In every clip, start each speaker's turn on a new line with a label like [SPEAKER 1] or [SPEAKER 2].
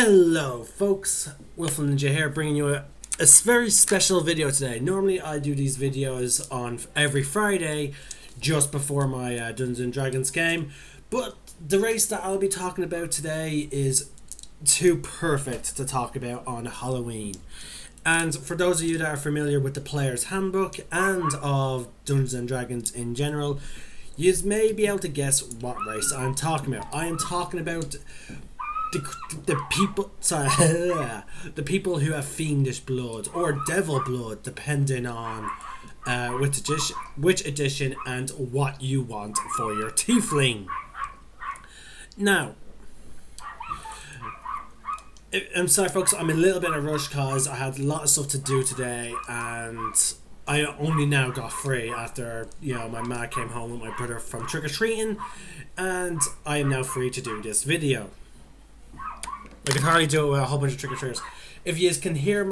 [SPEAKER 1] Hello folks, Wilful Ninja here, bringing you a very special video today. Normally I do these videos on every Friday just before my Dungeons and Dragons game, but the race that I'll be talking about today is too perfect to talk about on Halloween. And for those of you that are familiar with the Player's Handbook and of Dungeons and Dragons in general, you may be able to guess what race I'm talking about. I am talking about the people who have fiendish blood or devil blood, depending on which edition and what you want for your tiefling. Now, I'm sorry folks, I'm a little bit in a rush because I had a lot of stuff to do today and I only now got free after, my ma came home with my brother from trick-or-treating, and I am now free to do this video. I can hardly do it with a whole bunch of trick-or-treaters. If you can hear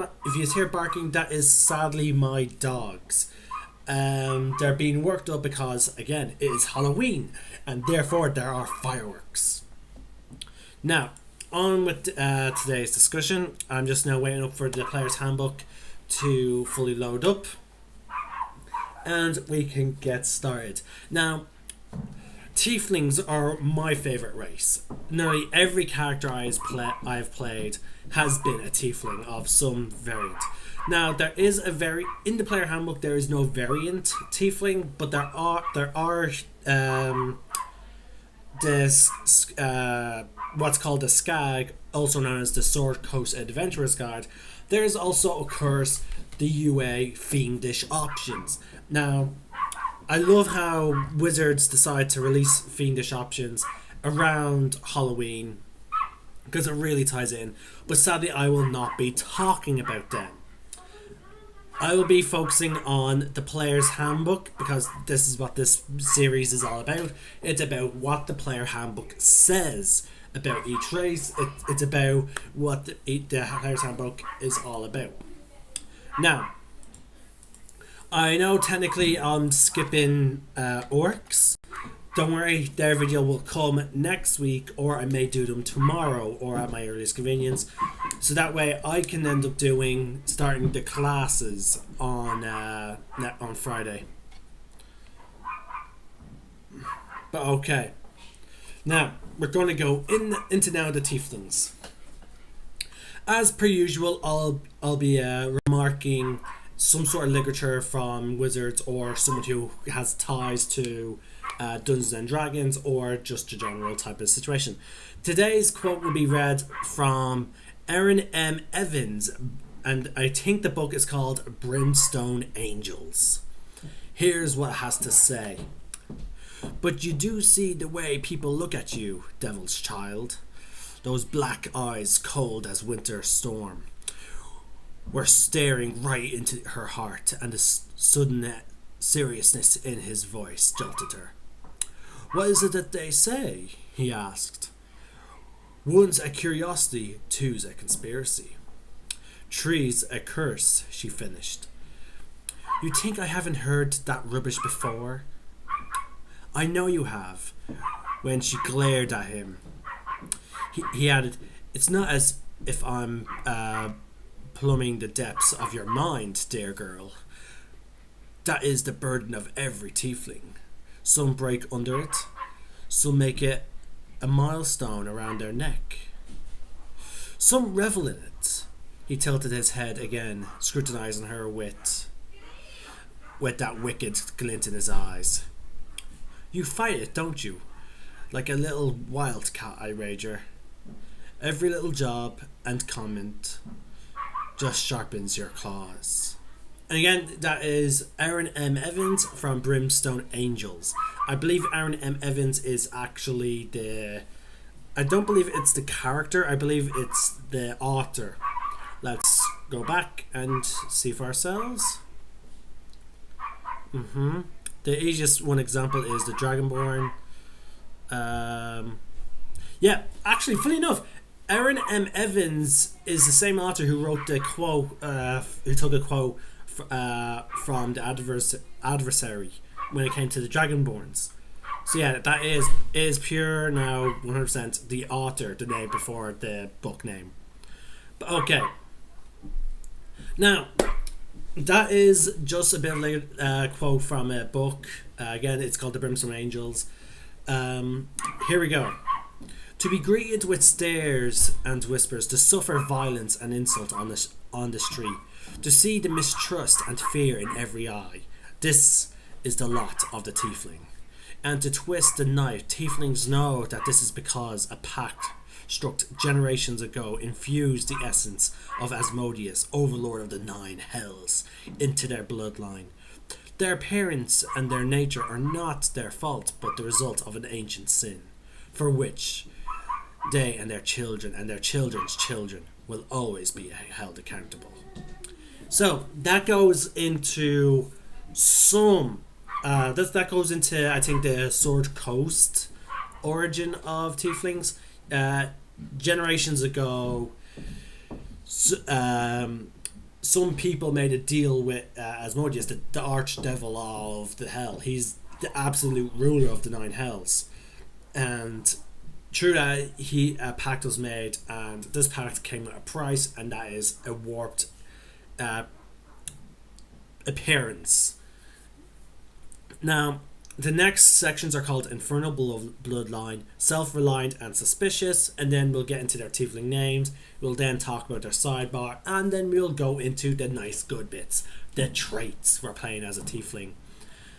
[SPEAKER 1] barking, that is sadly my dogs. They're being worked up because, again, it is Halloween, and therefore there are fireworks. Now, on with today's discussion. I'm just now waiting up for the Player's Handbook to fully load up, and we can get started. Now, tieflings are my favourite race. Nearly every character I've played has been a tiefling of some variant. Now, there is in the Player Handbook there is no variant tiefling, but there are what's called the Skag, also known as the Sword Coast Adventurer's Guide. There is also, of course, the UA Fiendish options. Now, I love how Wizards decide to release Fiendish options around Halloween because it really ties in, but sadly I will not be talking about them. I will be focusing on the Player's Handbook because this is what this series is all about. It's about what the Player Handbook says about each race. It's about what the Player's Handbook is all about. Now, I know technically I'm skipping orcs. Don't worry, their video will come next week, or I may do them tomorrow or at my earliest convenience. So that way I can end up starting the classes on Friday. But okay. Now, we're going to go into now the tieflings. As per usual, I'll be remarking some sort of literature from Wizards or someone who has ties to Dungeons and Dragons or just a general type of situation. Today's quote will be read from Aaron M. Evans, and I think the book is called Brimstone Angels. Here's what it has to say. "But you do see the way people look at you, devil's child. Those black eyes cold as winter storm were staring right into her heart, and the sudden seriousness in his voice jolted her. What is it that they say?" he asked. "One's a curiosity, two's a conspiracy. Three's a curse," she finished. "You think I haven't heard that rubbish before?" "I know you have," when she glared at him. He added, "It's not as if I'm plumbing the depths of your mind, dear girl. That is the burden of every tiefling. Some break under it, some make it a milestone around their neck. Some revel in it." He tilted his head again, scrutinizing her with that wicked glint in his eyes. "You fight it, don't you? Like a little wildcat, I wager. Every little job and comment just sharpens your claws." And again, that is Aaron M. Evans from Brimstone Angels. I believe Aaron M. Evans is actually I don't believe it's the character, I believe it's the author. Let's go back and see for ourselves. The easiest one example is the Dragonborn. Yeah, actually, funny enough, Aaron M. Evans is the same author who wrote the quote, who took a quote from the adversary when it came to the Dragonborns. So yeah, that is pure now 100% the author, the name before the book name. But okay, now that is just a bit like a quote from a book. Again, it's called The Brimstone Angels. Here we go. To be greeted with stares and whispers, to suffer violence and insult on the street, to see the mistrust and fear in every eye. This is the lot of the tiefling. And to twist the knife, tieflings know that this is because a pact struck generations ago infused the essence of Asmodeus, overlord of the nine hells, into their bloodline. Their appearance and their nature are not their fault, but the result of an ancient sin, for which they and their children and their children's children will always be held accountable. So that goes into some. That goes into, I think, the Sword Coast origin of tieflings. Generations ago, some people made a deal with Asmodeus, the archdevil of the hell. He's the absolute ruler of the nine hells, and through that, a pact was made, and this pact came at a price, and that is a warped appearance. Now, the next sections are called Infernal Bloodline, Self-Reliant and Suspicious, and then we'll get into their tiefling names. We'll then talk about their sidebar, and then we'll go into the nice good bits, the traits we're playing as a tiefling.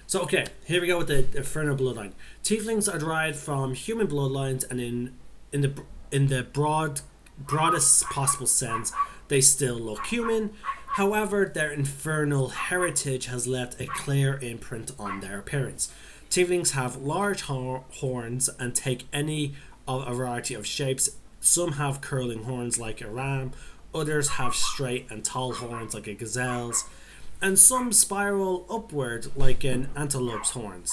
[SPEAKER 1] So okay, here we go with the Infernal Bloodline. Tieflings are derived from human bloodlines, and in the broadest possible sense, they still look human. However, their infernal heritage has left a clear imprint on their appearance. Tieflings have large horns and take any of a variety of shapes. Some have curling horns like a ram, others have straight and tall horns like a gazelle's, and some spiral upward like an antelope's horns.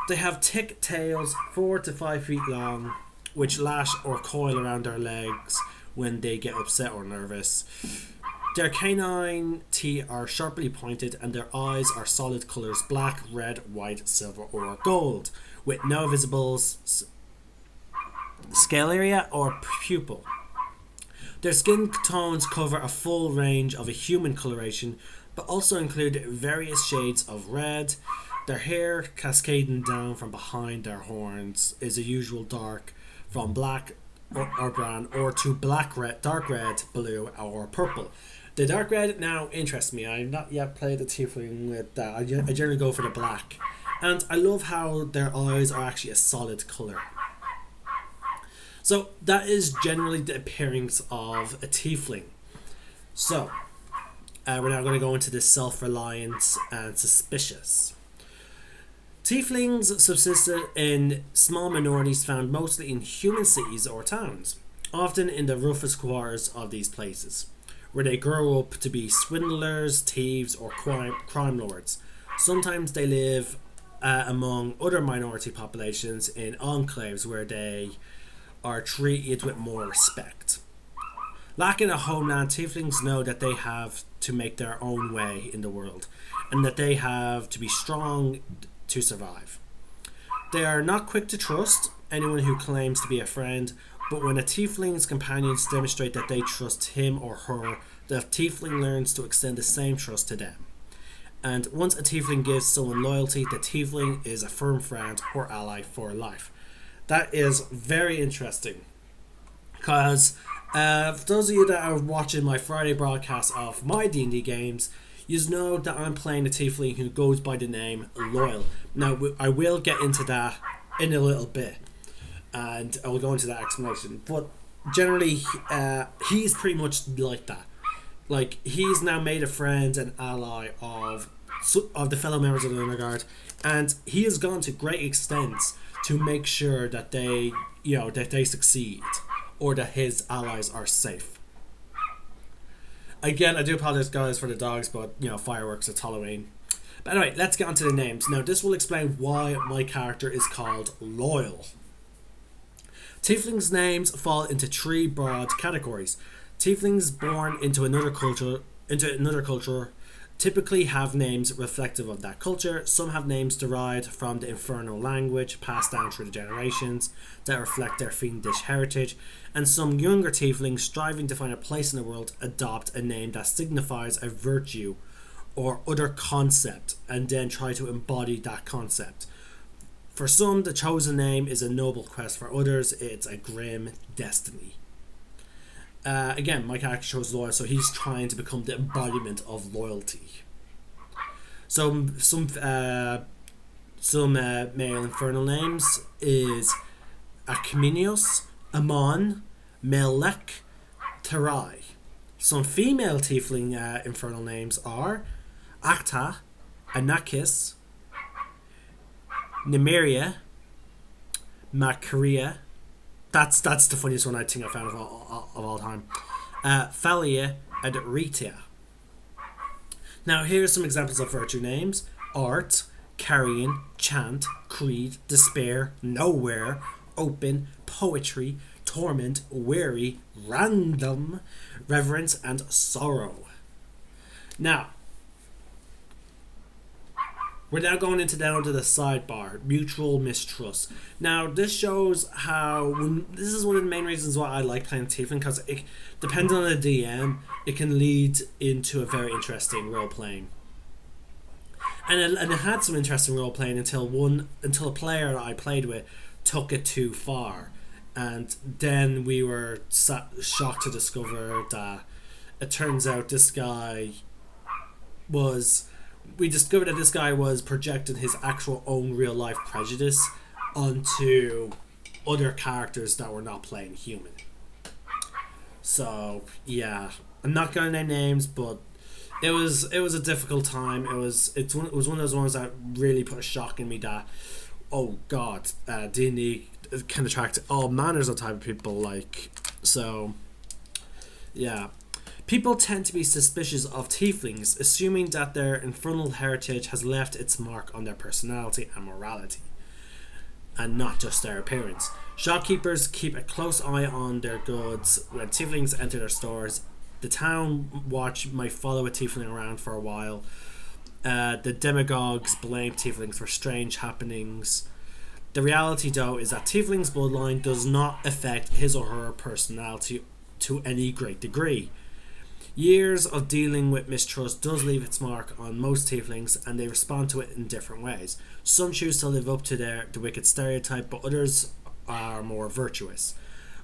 [SPEAKER 1] They have thick tails, 4 to 5 feet long, which lash or coil around their legs when they get upset or nervous. Their canine teeth are sharply pointed, and their eyes are solid colours: black, red, white, silver, or gold, with no visible scale area or pupil. Their skin tones cover a full range of a human coloration, but also include various shades of red. Their hair, cascading down from behind their horns, is a usual dark from black or brown, or to black red, dark red, blue, or purple. The dark red now interests me. I've not yet played the tiefling with that. I generally go for the black, and I love how their eyes are actually a solid colour. So that is generally the appearance of a tiefling. So we're now going to go into the self-reliant and suspicious. Tieflings subsisted in small minorities found mostly in human cities or towns, often in the roughest quarters of these places, where they grow up to be swindlers, thieves, or crime lords. Sometimes they live among other minority populations in enclaves where they are treated with more respect. Lacking a homeland, tieflings know that they have to make their own way in the world, and that they have to be strong to survive. They are not quick to trust anyone who claims to be a friend, but when a tiefling's companions demonstrate that they trust him or her, the tiefling learns to extend the same trust to them. And once a tiefling gives someone loyalty, the tiefling is a firm friend or ally for life. That is very interesting, because for those of you that are watching my Friday broadcast of my D&D games, you know that I'm playing a tiefling who goes by the name Loyal. Now, I will get into that in a little bit, and I will go into that explanation. But generally, he's pretty much like that. Like, he's now made a friend and ally of the fellow members of the Underguard, and he has gone to great extents to make sure that they succeed, or that his allies are safe. Again, I do apologize, guys, for the dogs, but fireworks, it's Halloween. But anyway, let's get on to the names. Now, this will explain why my character is called Loyal. Tieflings' names fall into 3 broad categories. Tieflings born into another culture typically have names reflective of that culture. Some have names derived from the Infernal language passed down through the generations that reflect their fiendish heritage, and some younger tieflings striving to find a place in the world adopt a name that signifies a virtue or other concept and then try to embody that concept. For some, the chosen name is a noble quest. For others, it's a grim destiny. Again, my character chose loyal, so he's trying to become the embodiment of loyalty. So some male infernal names is Acminios, Amon, Melek, Terai. Some female tiefling infernal names are Akta, Anakis, Nymeria, Makaria. That's the funniest one I think I found of all time. Thalia and Ritia. Now here's some examples of virtue names: Art, Carrion, Chant, Creed, Despair, Nowhere, Open, Poetry, Torment, Weary, Random, Reverence, and Sorrow. Now, we're now going down to the sidebar, mutual mistrust. Now, this shows how, this is one of the main reasons why I like playing Tiefling, because depending on the DM, it can lead into a very interesting role playing. And it had some interesting role playing until a player I played with took it too far, and then we were shocked to discover that it turns out this guy was. We discovered that this guy was projecting his actual own real life prejudice onto other characters that were not playing human. So yeah, I'm not going to name names, but it was a difficult time. It was one of those ones that really put a shock in me that, oh god, D&D can attract all manners of type of people. Like, so yeah. People tend to be suspicious of tieflings, assuming that their infernal heritage has left its mark on their personality and morality, and not just their appearance. Shopkeepers keep a close eye on their goods when tieflings enter their stores. The town watch might follow a tiefling around for a while. The demagogues blame tieflings for strange happenings. The reality, though, is that tiefling's bloodline does not affect his or her personality to any great degree. Years of dealing with mistrust does leave its mark on most tieflings, and they respond to it in different ways. Some choose to live up to the wicked stereotype, but others are more virtuous.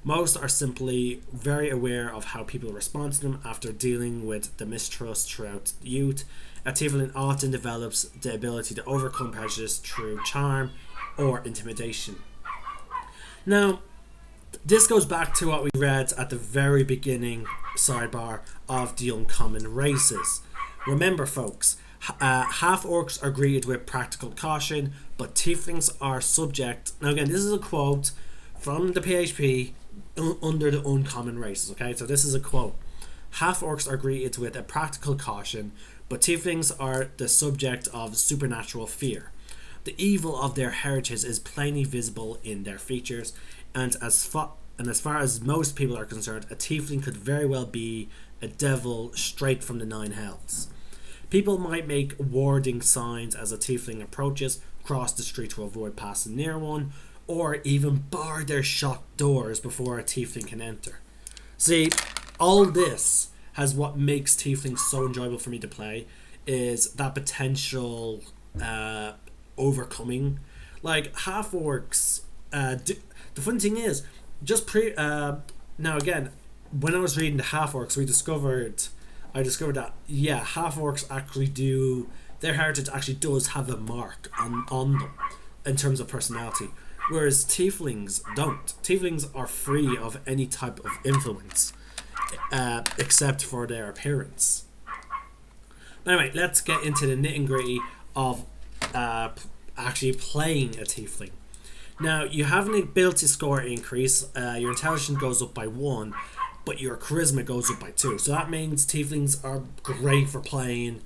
[SPEAKER 1] Most are simply very aware of how people respond to them after dealing with the mistrust throughout youth. A tiefling often develops the ability to overcome prejudice through charm or intimidation. Now, this goes back to what we read at the very beginning sidebar of the uncommon races. Remember, folks, half-orcs are greeted with practical caution, but tieflings are subject. Now again, this is a quote from the PHP under the uncommon races, okay? So this is a quote. Half-orcs are greeted with a practical caution, but tieflings are the subject of supernatural fear. The evil of their heritage is plainly visible in their features, and as far as most people are concerned, a tiefling could very well be a devil straight from the nine hells. People might make warding signs as a tiefling approaches, cross the street to avoid passing near one, or even bar their shop doors before a tiefling can enter. See, all this has what makes tieflings so enjoyable for me to play, is that potential overcoming. Like, half orcs, the funny thing is, now again, when I was reading the half orcs, I discovered that half orcs actually do, their heritage actually does have a mark on them in terms of personality, whereas tieflings don't. Tieflings are free of any type of influence, except for their appearance. Anyway, let's get into the nitty gritty of actually playing a tiefling. Now, you have an ability score increase. Your intelligence goes up by 1, but your charisma goes up by 2. So that means tieflings are great for playing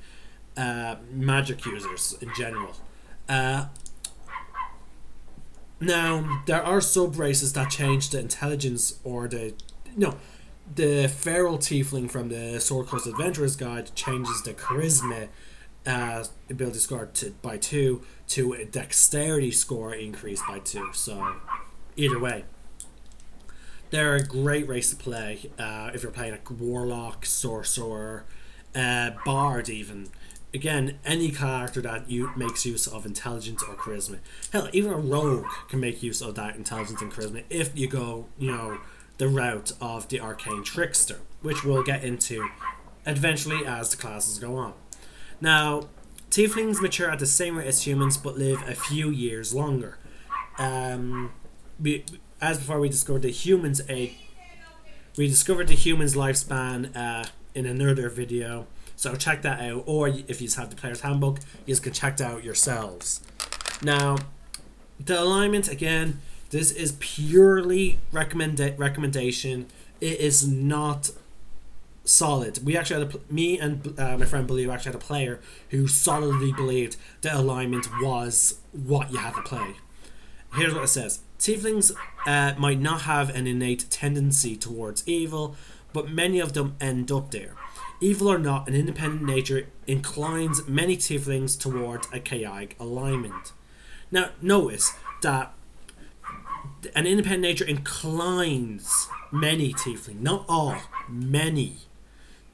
[SPEAKER 1] magic users in general. Now, there are sub races that change the intelligence or the feral tiefling from the Sword Coast Adventurer's Guide changes the charisma ability score by 2 to a dexterity score increase by 2. So either way, they're a great race to play if you're playing a warlock, sorcerer, bard even. Again, any character that makes use of intelligence or charisma. Hell, even a rogue can make use of that intelligence and charisma if you go, the route of the arcane trickster, which we'll get into eventually as the classes go on. Now, tieflings mature at the same rate as humans, but live a few years longer. As before, we discovered the humans' lifespan in another video, so check that out. Or if you have the player's handbook, you can check that out yourselves. Now, the alignment again. This is purely recommendation. It is not solid. We actually had me and my friend Blue actually had a player who solidly believed that alignment was what you had to play. Here's what it says. Tieflings might not have an innate tendency towards evil, but many of them end up there. Evil or not, an independent nature inclines many tieflings towards a chaotic alignment. Now, notice that an independent nature inclines many tiefling, not all, many,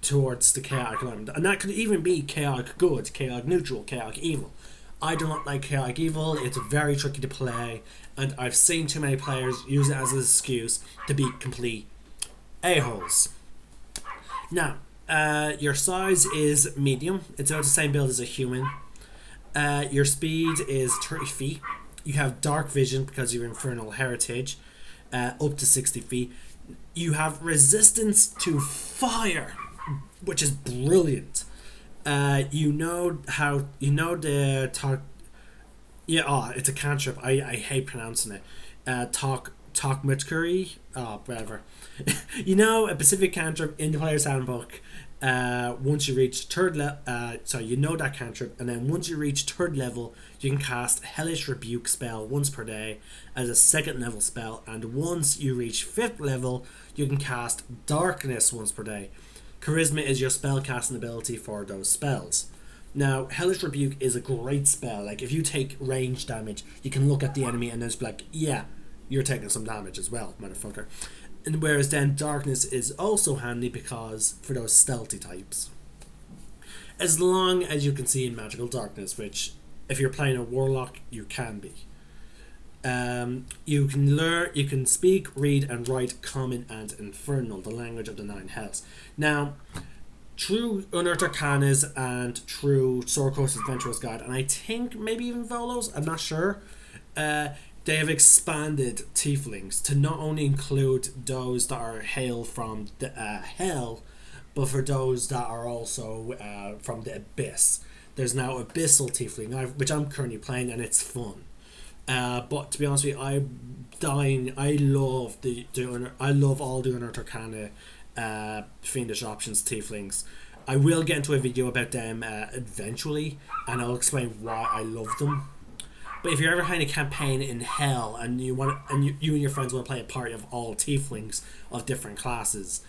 [SPEAKER 1] towards the chaotic alignment. And that could even be chaotic good, chaotic neutral, chaotic evil. I do not like chaotic evil. It's very tricky to play, and I've seen too many players use it as an excuse to be complete a-holes. Now, your size is medium. It's about the same build as a human. Your speed is 30 feet. You have dark vision because you're infernal heritage, up to 60 feet. You have resistance to fire, which is brilliant. It's a cantrip. I hate pronouncing it. Talk whatever. A specific cantrip in the player's handbook. Once you reach that cantrip, and then once you reach 3rd level, you can cast Hellish Rebuke spell once per day as a 2nd level spell, and once you reach 5th level, you can cast Darkness once per day. Charisma is your spell casting ability for those spells. Now, Hellish Rebuke is a great spell. Like, if you take range damage, you can look at the enemy and just be like, yeah, you're taking some damage as well, motherfucker. And whereas then Darkness is also handy because for those stealthy types. As long as you can see in magical darkness, which if you're playing a warlock, you can be. You can speak, read, and write Common and Infernal, the language of the 9 hells. Now, through Unearthed Arcanas and through Sword Coast Adventurer's Guide, and I think maybe even Volo's, I'm not sure, they have expanded tieflings to not only include those that are hail from the hell, but for those that are also from the abyss. There's now Abyssal Tiefling, which I'm currently playing, and it's fun. But to be honest with you, I love all the Unearthed Arcana Fiendish Options Tieflings. I will get into a video about them eventually, and I'll explain why I love them. But if you're ever having a campaign in hell and you and your friends want to play a party of all tieflings of different classes,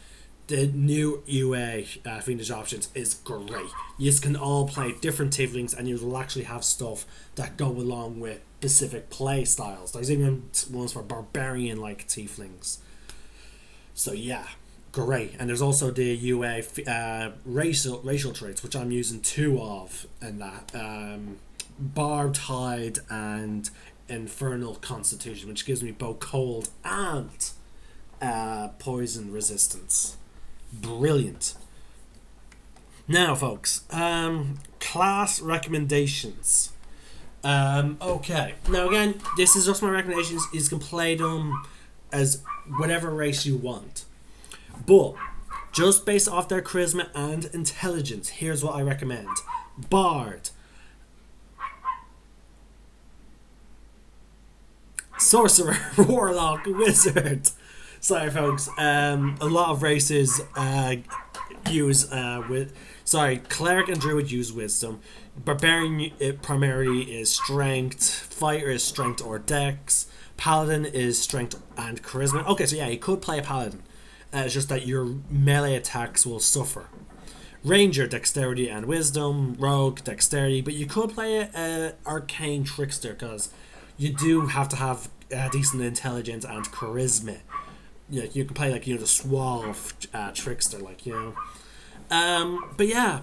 [SPEAKER 1] the new UA Fiendish Options is great. You can all play different tieflings, and you will actually have stuff that go along with specific play styles. There's even ones for barbarian-like tieflings. So yeah, great. And there's also the UA racial traits, which I'm using 2 of in that. Barbed Hide and Infernal Constitution, which gives me both cold and poison resistance. Brilliant. Now, folks, class recommendations. Okay. Now, again, this is just my recommendations. You can play them as whatever race you want. But, just based off their charisma and intelligence, here's what I recommend. Bard. Sorcerer, Warlock, Wizard. Sorry, folks. A lot of races Cleric and Druid use Wisdom. Barbarian primarily is Strength. Fighter is Strength or Dex. Paladin is Strength and Charisma. Okay, so yeah, you could play a Paladin. It's just that your melee attacks will suffer. Ranger, dexterity and wisdom. Rogue, dexterity. But you could play a arcane trickster, because you do have to have decent intelligence and charisma. You can play like the suave trickster, but yeah,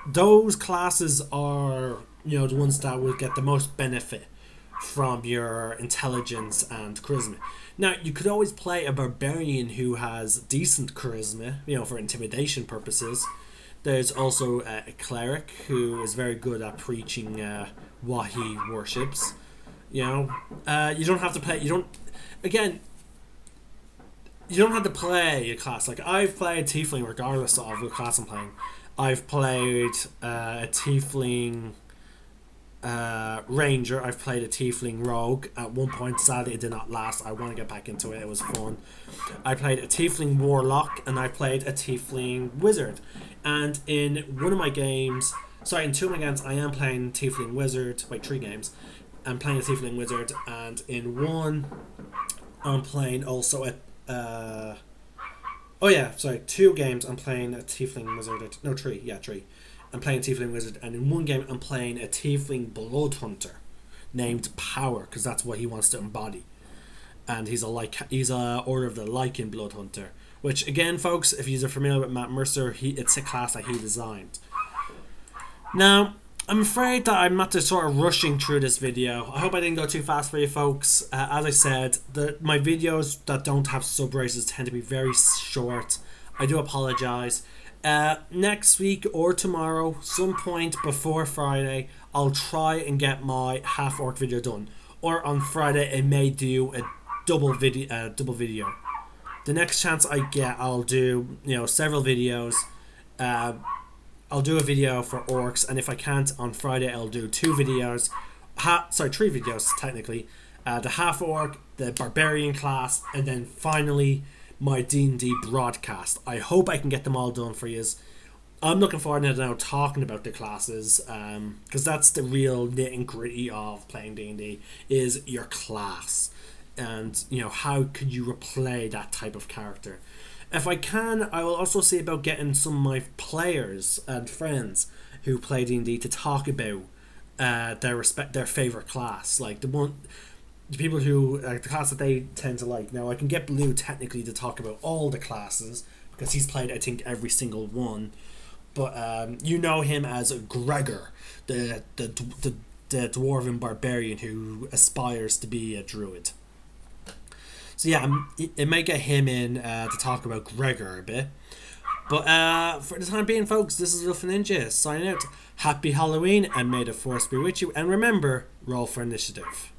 [SPEAKER 1] those classes are the ones that will get the most benefit from your intelligence and charisma. Now, you could always play a barbarian who has decent charisma, for intimidation purposes. There's also a cleric who is very good at preaching what he worships. You don't have to play. Again, you don't have to play a class. Like, I've played tiefling regardless of what class I'm playing. I've played a tiefling ranger. I've played a tiefling rogue. At one point, sadly, it did not last. I want to get back into it. It was fun. I played a tiefling warlock, and I played a tiefling wizard. And in one of my games, in two of my games, I am playing tiefling wizard. Wait, 3 games. I'm playing a tiefling wizard, and in one, I'm playing also a 2 games I'm playing a tiefling wizard. No, 3. Yeah, 3. I'm playing a tiefling wizard, and in one game I'm playing a tiefling blood hunter named Power, because that's what he wants to embody. And he's a Order of the Lycan blood hunter, which, again, folks, if you're familiar with Matt Mercer, it's a class that he designed. Now, I'm afraid that I'm not just sort of rushing through this video. I hope I didn't go too fast for you folks. As I said, my videos that don't have sub races tend to be very short. I do apologize. Next week or tomorrow, some point before Friday, I'll try and get my half orc video done. Or on Friday, I may do a double video. The next chance I get, I'll do several videos. I'll do a video for orcs, and if I can't on Friday, I'll do 2 videos. 3 videos technically. The half orc, the barbarian class, and then finally my D&D broadcast. I hope I can get them all done for you. I'm looking forward to now talking about the classes, because that's the real nit and gritty of playing D&D, is your class, and how could you replay that type of character. If I can, I will also see about getting some of my players and friends who play D&D to talk about their favorite class, like the people who the class that they tend to like. Now, I can get Blue technically to talk about all the classes because he's played, I think, every single one. But him as Gregor, the dwarven barbarian who aspires to be a druid. So yeah, it might get him in to talk about Gregor a bit. But for the time being, folks, this is Wolf Ninja signing out. Happy Halloween, and may the force be with you. And remember, roll for initiative.